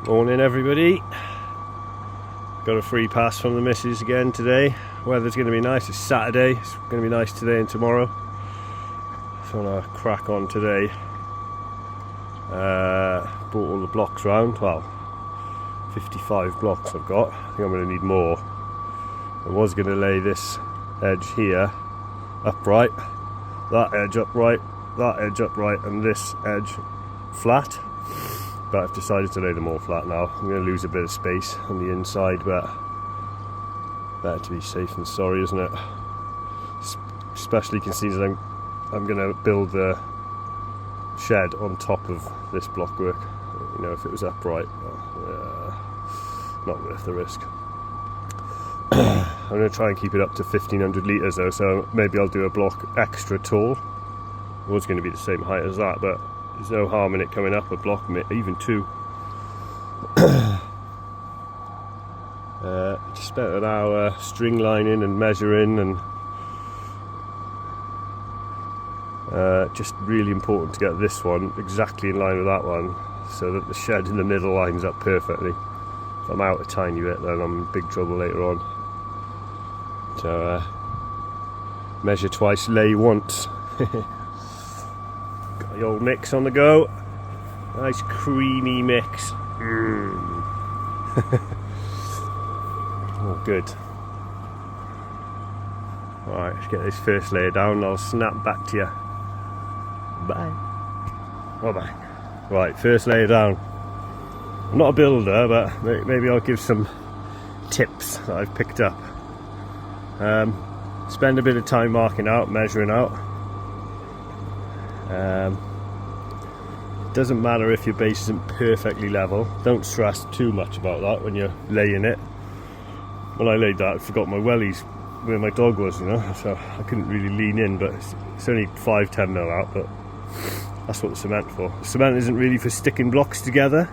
Morning everybody. Got a free pass from the missus again today. Weather's going to be nice. It's Saturday. It's going to be nice today and tomorrow. So I'm going to crack on today. Brought all the blocks round. Well, 55 blocks I've got. I think I'm going to need more. I was going to lay this edge here upright, that edge upright, that edge upright, and this edge flat. But I've decided to lay them all flat now. I'm going to lose a bit of space on the inside, but better to be safe than sorry, isn't it? Especially considering I'm going to build the shed on top of this block work. You know, if it was upright, not worth the risk. I'm going to try and keep it up to 1500 litres though, so maybe I'll do a block extra tall. It was going to be the same height as that, but there's no harm in it coming up a block, even two. Just spent an hour string lining and measuring, and just really important to get this one exactly in line with that one, so that the shed in the middle lines up perfectly. If I'm out a tiny bit, then I'm in big trouble later on. So measure twice, lay once. Got the old mix on the go. Nice creamy mix. Oh, good. Alright, let's get this first layer down and I'll snap back to you. Bye. Bye bye. Right, first layer down. I'm not a builder, but maybe I'll give some tips that I've picked up. Spend a bit of time marking out, measuring out. Doesn't matter if your base isn't perfectly level. Don't stress too much about that when you're laying it. When I laid that, I forgot my wellies where my dog was, you know, so I couldn't really lean in, but it's only 5-10 mil out, but that's what the cement's for. The cement isn't really for sticking blocks together.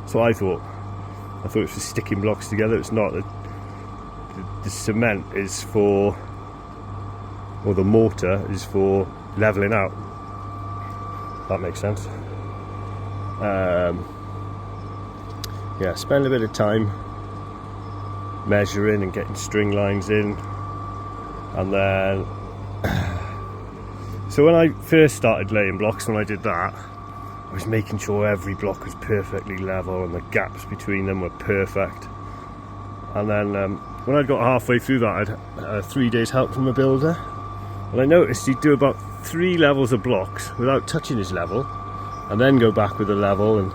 That's what I thought. I thought it was for sticking blocks together. It's not. The cement is for, or the mortar is for leveling out. That makes sense. Yeah, spend a bit of time measuring and getting string lines in, and then so when I first started laying blocks, when I did that, I was making sure every block was perfectly level and the gaps between them were perfect. And then when I got halfway through that, I had 3 days help from a builder, and I noticed he'd do about 3 levels of blocks without touching his level, and then go back with the level and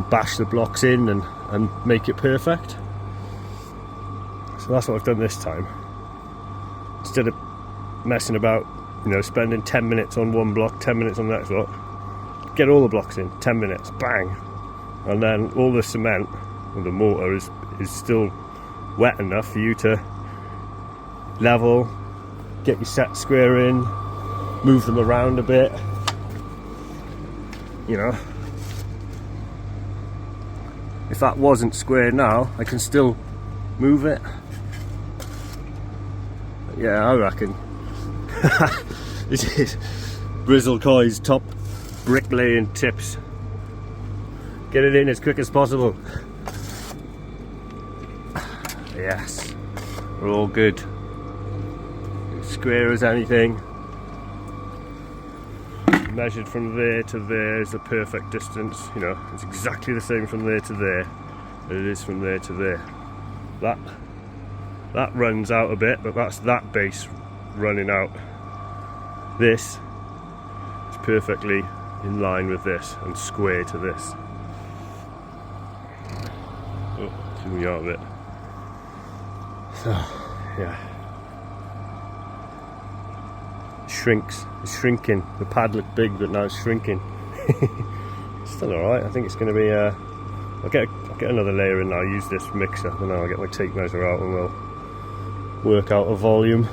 bash the blocks in and make it perfect. So that's what I've done this time. Instead of messing about, you know, spending 10 minutes on one block, 10 minutes on the next block, get all the blocks in, 10 minutes, bang, and then all the cement and the mortar is still wet enough for you to level, get your set square in, move them around a bit, you know. If that wasn't square now, I can still move it. Yeah, I reckon. This is Brizzle Coy's top bricklaying tips. Get it in as quick as possible. Yes, we're all good. Square as anything. Measured from there to there is the perfect distance. You know, it's exactly the same from there to there as it is from there to there. That runs out a bit, but that's that base running out. This is perfectly in line with this and square to this. Oh, threw me out of it. So, yeah. Shrinks. It's shrinking. The pad looked big, but now it's shrinking. Still alright. I think it's going to be. I'll get another layer in now. I'll use this mixer. Then I'll get my tape measure out and we'll work out a volume.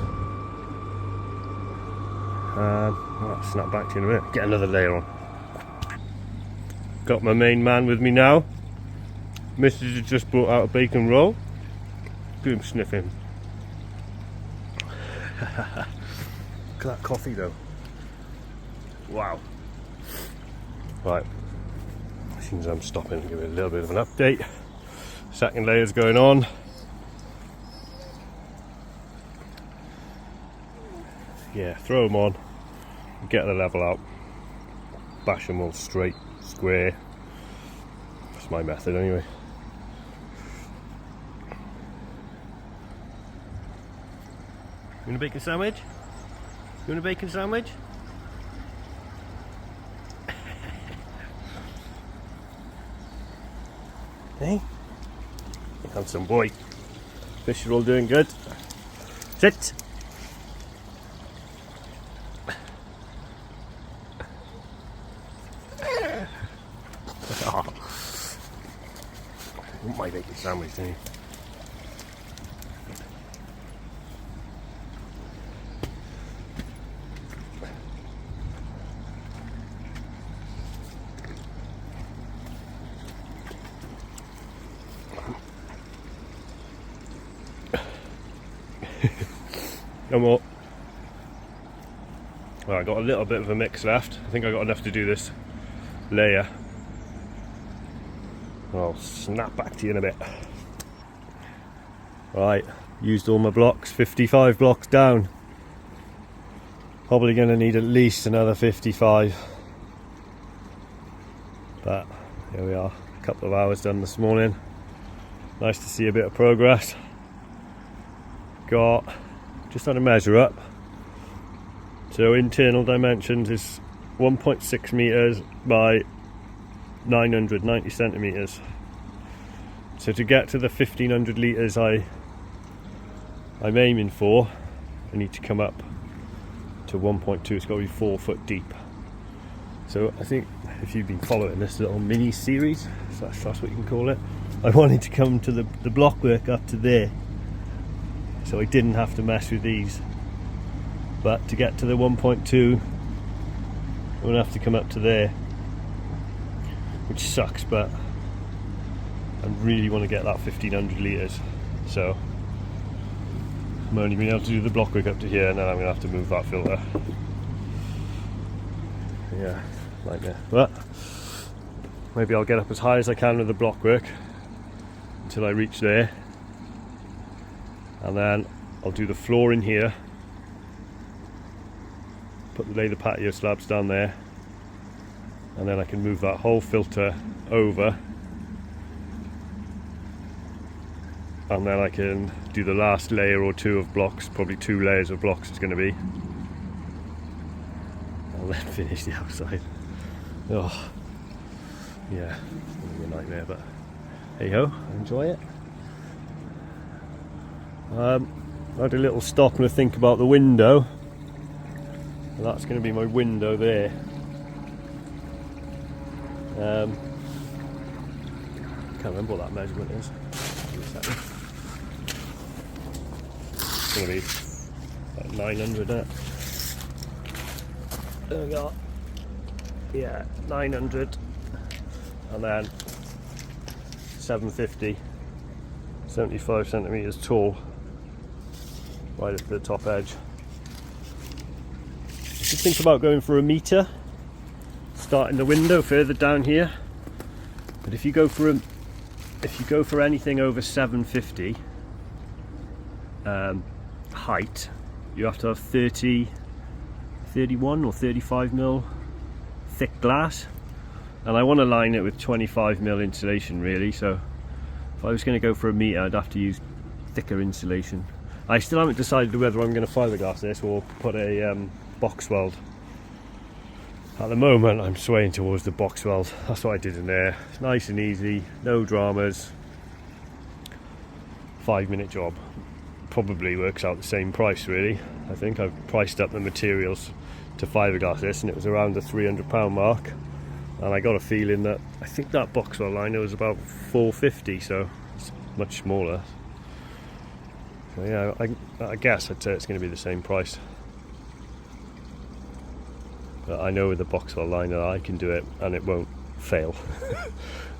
I'll snap back to you in a minute. Get another layer on. Got my main man with me now. Mrs. has just brought out a bacon roll. Do him sniffing. Look at that coffee though. Wow. Right. Seems I'm stopping to give it a little bit of an update. Second layer's going on. Yeah, throw them on, get the level out, bash them all straight, square. That's my method anyway. You want a bacon sandwich? You want a bacon sandwich? Hey? Handsome boy. Fish are all doing good. Sit! Oh. I want my bacon sandwich, don't you? No more. Well, I got a little bit of a mix left. I think I got enough to do this layer. I'll snap back to you in a bit. Right, used all my blocks, 55 blocks down. Probably going to need at least another 55. But here we are, a couple of hours done this morning. Nice to see a bit of progress. Got just had a measure up. So internal dimensions is 1.6 meters by 990 centimeters. So to get to the 1500 liters I'm aiming for, I need to come up to 1.2. It's got to be 4 foot deep. So I think if you've been following this little mini series, so that's what you can call it, I wanted to come to the block work up to there, so I didn't have to mess with these. But to get to the 1.2, I'm going to have to come up to there, which sucks, but I really want to get that 1500 litres. So I'm only being able to do the block work up to here, and then I'm going to have to move that filter. Yeah, nightmare. But maybe I'll get up as high as I can with the block work until I reach there, and then I'll do the floor in here, lay the patio slabs down there, and then I can move that whole filter over, and then I can do the last layer or two of blocks, probably 2 layers of blocks it's going to be, and then finish the outside. Oh yeah, it's going to be a nightmare, but hey ho, enjoy it. I had a little stop and a think about the window. And that's going to be my window there. Can't remember what that measurement is. It's going to be like 900, isn't it? There we go. Yeah, 900, and then 750, 75 centimeters tall, right at the top edge. Just think about going for a meter, starting the window further down here. But if you go for anything over 750 height, you have to have 31 or 35 mil thick glass, and I want to line it with 25 mil insulation really. So if I was going to go for a meter, I'd have to use thicker insulation. I still haven't decided whether I'm going to fiberglass this or put a box weld. At the moment I'm swaying towards the box weld. That's what I did in there. It's nice and easy, no dramas, 5-minute job. Probably works out the same price really. I think I've priced up the materials to fiberglass this, and it was around the £300 mark, and I got a feeling that I think that box weld liner was about £450, so it's much smaller. So yeah, I guess I'd say it's going to be the same price. But I know with the box weld liner I can do it and it won't fail.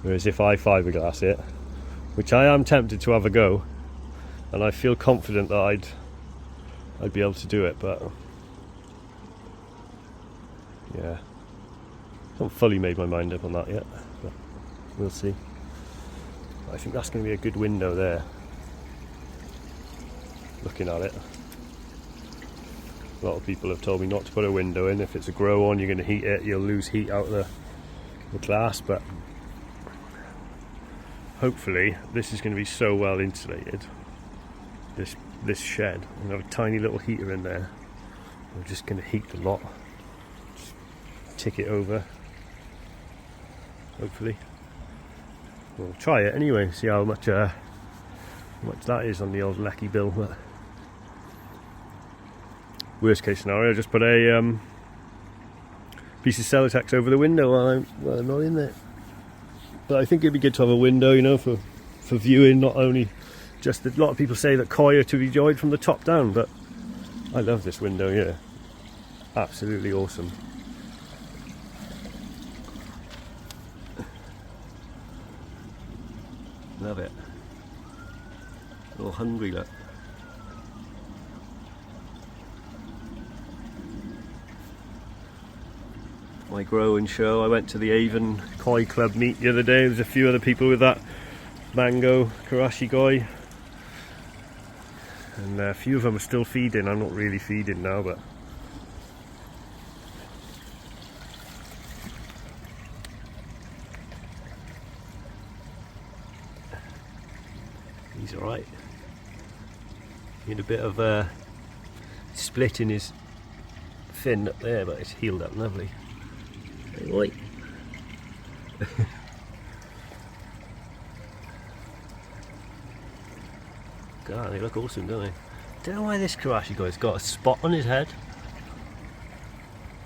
Whereas if I fiberglass it, which I am tempted to have a go, and I feel confident that I'd be able to do it, but yeah, I haven't fully made my mind up on that yet. But We'll see. I think that's going to be a good window there. Looking at it. A lot of people have told me not to put a window in. If it's a grow on, you're going to heat it, you'll lose heat out of the glass, but hopefully this is going to be so well insulated. This shed, and have a tiny little heater in there. We're just going to heat the lot. Just tick it over. Hopefully. We'll try it anyway, see how much that is on the old lecky bill. But worst case scenario, just put a piece of Celotex over the window while I'm not in there. But I think it'd be good to have a window, you know, for viewing. Not only just a lot of people say that koi are to be enjoyed from the top down, but I love this window here. Absolutely awesome. Love it. A little hungry, look. My growing show. I went to the Avon Koi Club meet the other day. There's a few other people with that mango karashi koi, and a few of them are still feeding. I'm not really feeding now, but he's alright. He had a bit of a split in his fin up there, but it's healed up lovely. Oi. God, they look awesome, don't they? Don't know why this karashi guy's got a spot on his head.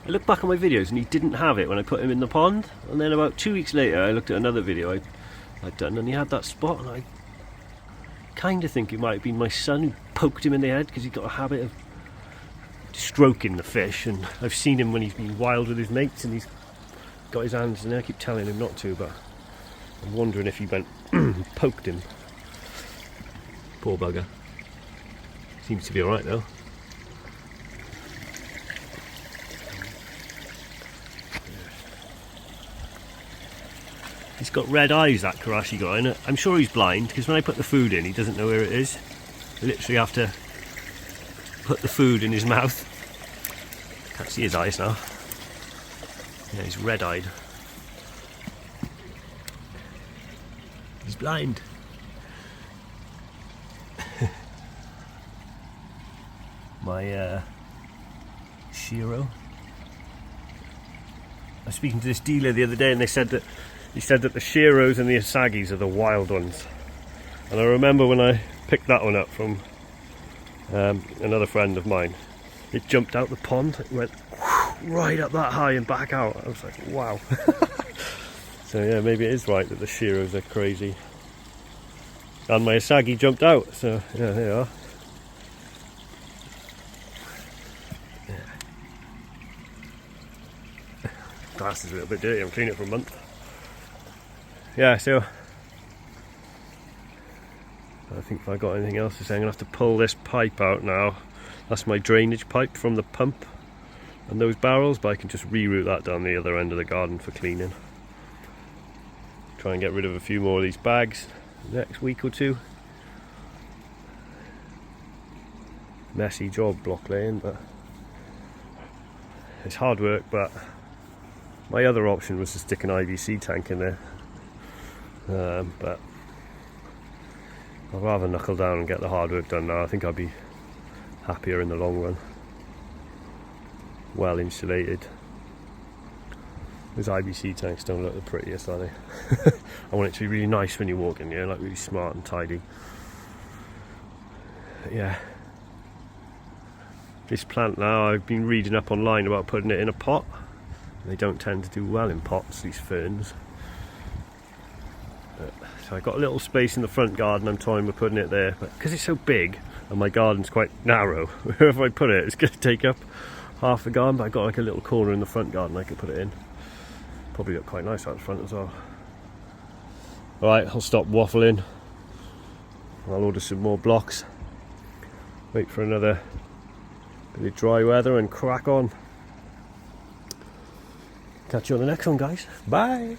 I looked back on my videos and he didn't have it when I put him in the pond, and then about 2 weeks later I looked at another video I'd done and he had that spot, and I kind of think it might have been my son who poked him in the head, because he's got a habit of stroking the fish, and I've seen him when he's been wild with his mates and he's got his hands in there. I keep telling him not to, but I'm wondering if he went poked him. Poor bugger. Seems to be alright though. He's got red eyes, that karashi guy, and I'm sure he's blind, because when I put the food in he doesn't know where it is. I literally have to put the food in his mouth. Can't see his eyes now. Yeah, he's red-eyed. He's blind. My Shiro. I was speaking to this dealer the other day, and he said that the Shiros and the Asagis are the wild ones. And I remember when I picked that one up from another friend of mine, it jumped out the pond. It went right up that high and back out. I was like, wow. So yeah, maybe it is right that the Shiros are crazy. And my Asagi jumped out, so yeah, there you are. Glass is a little bit dirty, I'm cleaning it for a month. Yeah, so I think if I got anything else to say, I'm going to have to pull this pipe out now. That's my drainage pipe from the pump and those barrels, but I can just reroute that down the other end of the garden for cleaning. Try and get rid of a few more of these bags next week or two. Messy job block laying, but it's hard work. But my other option was to stick an IBC tank in there, but I'd rather knuckle down and get the hard work done now. I think I'll be happier in the long run. Well insulated. Those IBC tanks don't look the prettiest, are they? I want it to be really nice when you walk in here, like really smart and tidy. But yeah. This plant now, I've been reading up online about putting it in a pot. They don't tend to do well in pots, these ferns. So I've got a little space in the front garden, I'm toying with putting it there, but because it's so big and my garden's quite narrow, wherever I put it, it's going to take up half the garden. But I've got like a little corner in the front garden I could put it in. Probably look quite nice out the front as well. Alright, I'll stop waffling. I'll order some more blocks. Wait for another bit of dry weather and crack on. Catch you on the next one, guys. Bye!